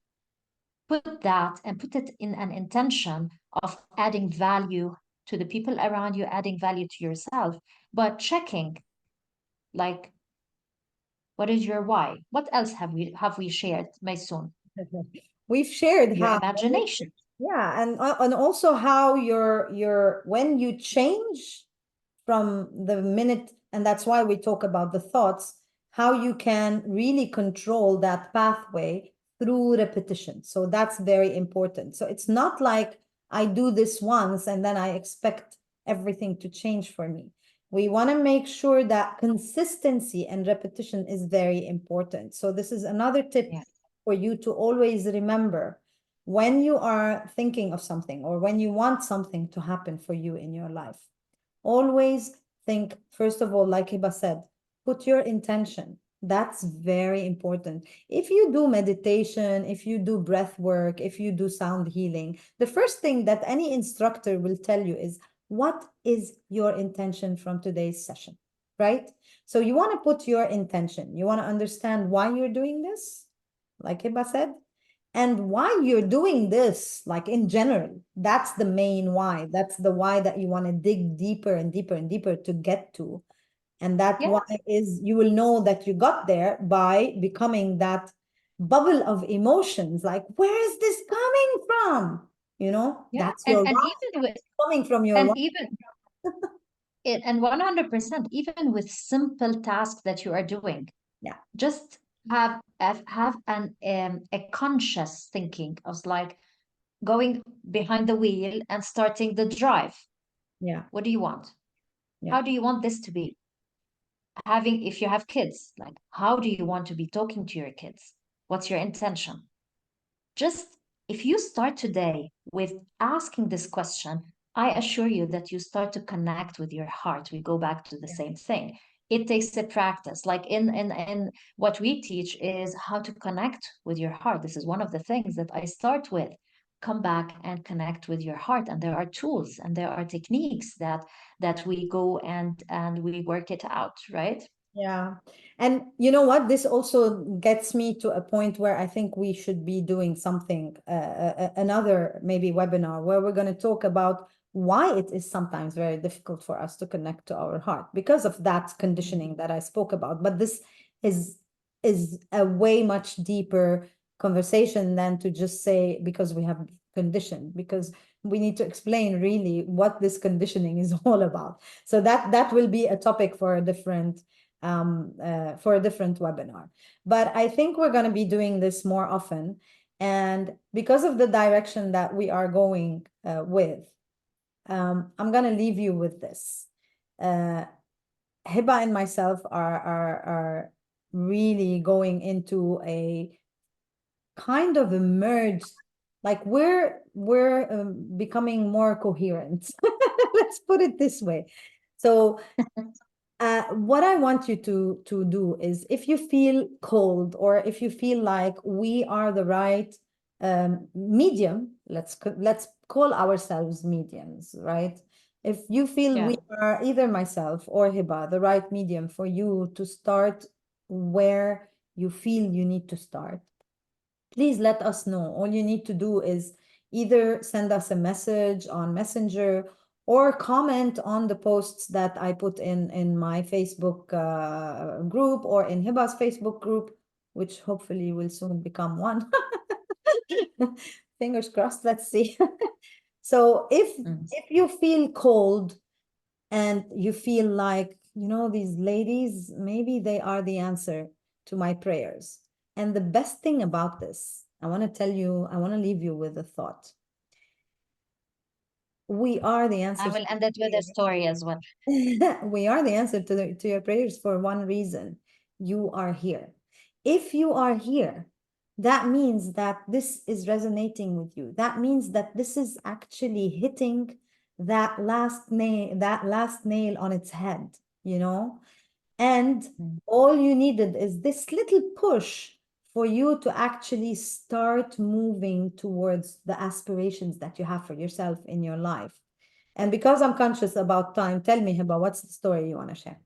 put that and put it in an intention of adding value to the people around you, adding value to yourself, but checking like what is your why? What else have we shared, Maysoon? We've shared Your how. imagination. Yeah, and also how your when you change from the minute, and that's why we talk about the thoughts, how you can really control that pathway through repetition. So that's very important. So it's not like I do this once and then I expect everything to change for me. We want to make sure that consistency and repetition is very important. So this is another tip Yeah. for you to always remember when you are thinking of something or when you want something to happen for you in your life. Always think, first of all, like Hiba said, put your intention. That's very important. If you do meditation, if you do breath work, if you do sound healing, the first thing that any instructor will tell you is, what is your intention from today's session? Right? So you want to put your intention. You want to understand why you're doing this, like Hiba said, and why you're doing this, like in general. That's the main why. That's the why that you want to dig deeper and deeper and deeper to get to. And that Yeah. why is, you will know that you got there by becoming that bubble of emotions. Like, where is this coming from? Yeah. That's And your and why. even with Coming from your and why. even it and 100%, even with simple tasks that you are doing, Yeah, just have a conscious thinking of like going behind the wheel and starting the drive. yeah, What do you want? yeah, How do you want this to be? Having, if you have kids, like how do you want to be talking to your kids? What's your intention? Just if you start today with asking this question, I assure you that you start to connect with your heart. We go back to the yeah, same thing. It takes a practice. Like in what we teach is how to connect with your heart. This is one of the things that I start with. Come back and connect with your heart. And there are tools and there are techniques that we go and we work it out, right? yeah. And you know what? This also gets me to a point where I think we should be doing something, another maybe webinar where we're going to talk about why it is sometimes very difficult for us to connect to our heart because of that Mm. conditioning that I spoke about. But this is a way much deeper conversation than to just say because we have conditioned, because we need to explain really what this conditioning is all about. So that will be a topic for a different webinar. But I think we're going to be doing this more often. And because of the direction that we are going with, I'm going to leave you with this. Uh, Hiba and myself are really going into a kind of a merge, like we're becoming more coherent. Let's put it this way. So what I want you to do is, if you feel cold or if you feel like we are the right medium, let's call ourselves mediums, right? If you feel Yeah. we are, either myself or Hiba, the right medium for you to start where you feel you need to start, please let us know. All you need to do is either send us a message on Messenger or comment on the posts that I put in my Facebook group or in Hiba's Facebook group, which hopefully will soon become one. Fingers crossed, let's see. So Mm. if you feel cold and you feel like, these ladies, maybe they are the answer to my prayers. And the best thing about this, I want to tell you, I want to leave you with a thought. We are the I answers will to end it with a your story as well. prayers. We are the answer to your prayers for one reason. You are here. If you are here, that means that this is resonating with you. That means that this is actually hitting that last nail on its head, you know? And Mm. all you needed is this little push for you to actually start moving towards the aspirations that you have for yourself in your life. And because I'm conscious about time, tell me, Hiba, what's the story you want to share?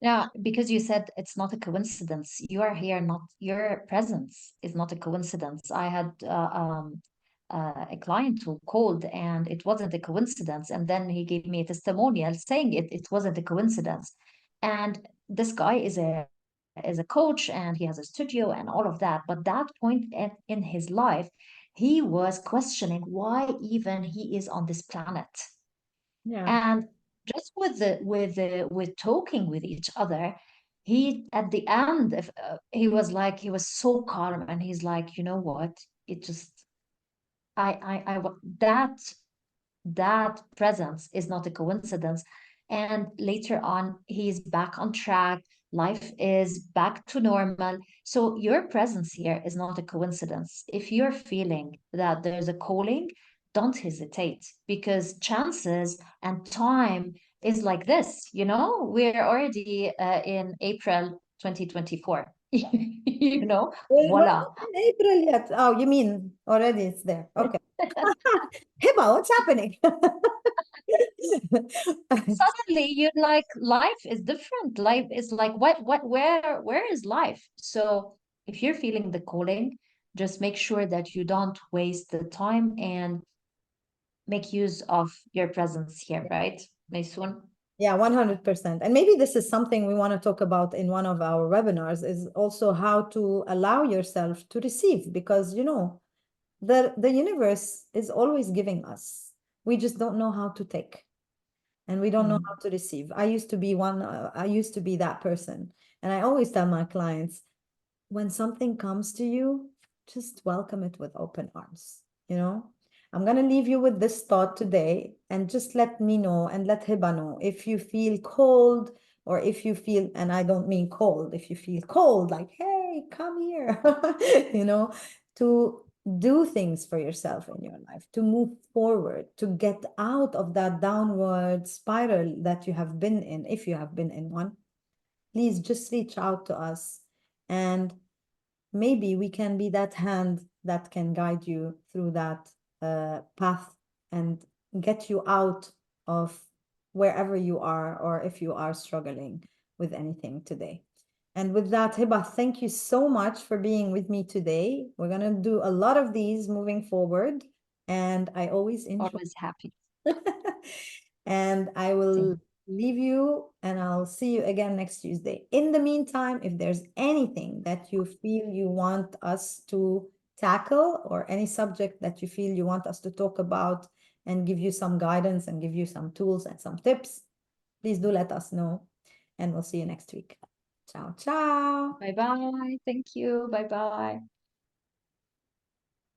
Yeah, because you said it's not a coincidence. You are here, not your presence is not a coincidence. I had a client who called and it wasn't a coincidence. And then he gave me a testimonial saying it wasn't a coincidence. And this guy is a coach and he has a studio and all of that. But that point in his life, he was questioning why even he is on this planet. Yeah. And just with talking with each other, he at the end of, he was like he was so calm and he's like, you know what, it just that that presence is not a coincidence. And later on, he's back on track. Life is back to normal. So your presence here is not a coincidence. If you're feeling that there's a calling, don't hesitate because chances and time is like this. We're already in April 2024. We're Voila. not in April yet. Oh, you mean already it's there. Okay. Hiba, what's happening? Suddenly you're like life is different. Life is like what where is life? So if you're feeling the calling, just make sure that you don't waste the time and make use of your presence here, right, Maysoon? Yeah, 100%. And maybe this is something we want to talk about in one of our webinars, is also how to allow yourself to receive, because the universe is always giving us. We just don't know how to take, and we don't know how Mm. to receive. I used to be that person. And I always tell my clients, when something comes to you, just welcome it with open arms. You know, I'm going to leave you with this thought today, and just let me know and let Hiba know if you feel cold, or if you feel, and I don't mean cold, if you feel cold, like, hey, come here, to do things for yourself in your life, to move forward, to get out of that downward spiral that you have been in, if you have been in one. Please just reach out to us, and maybe we can be that hand that can guide you through that path and get you out of wherever you are, or if you are struggling with anything today. And with that, Hiba, thank you so much for being with me today. We're going to do a lot of these moving forward, and I always enjoy. Always happy. And I will leave you and I'll see you again next Tuesday. In the meantime, if there's anything that you feel you want us to tackle or any subject that you feel you want us to talk about and give you some guidance and give you some tools and some tips, please do let us know. And we'll see you next week. Ciao, ciao. Bye bye. Thank you. Bye bye.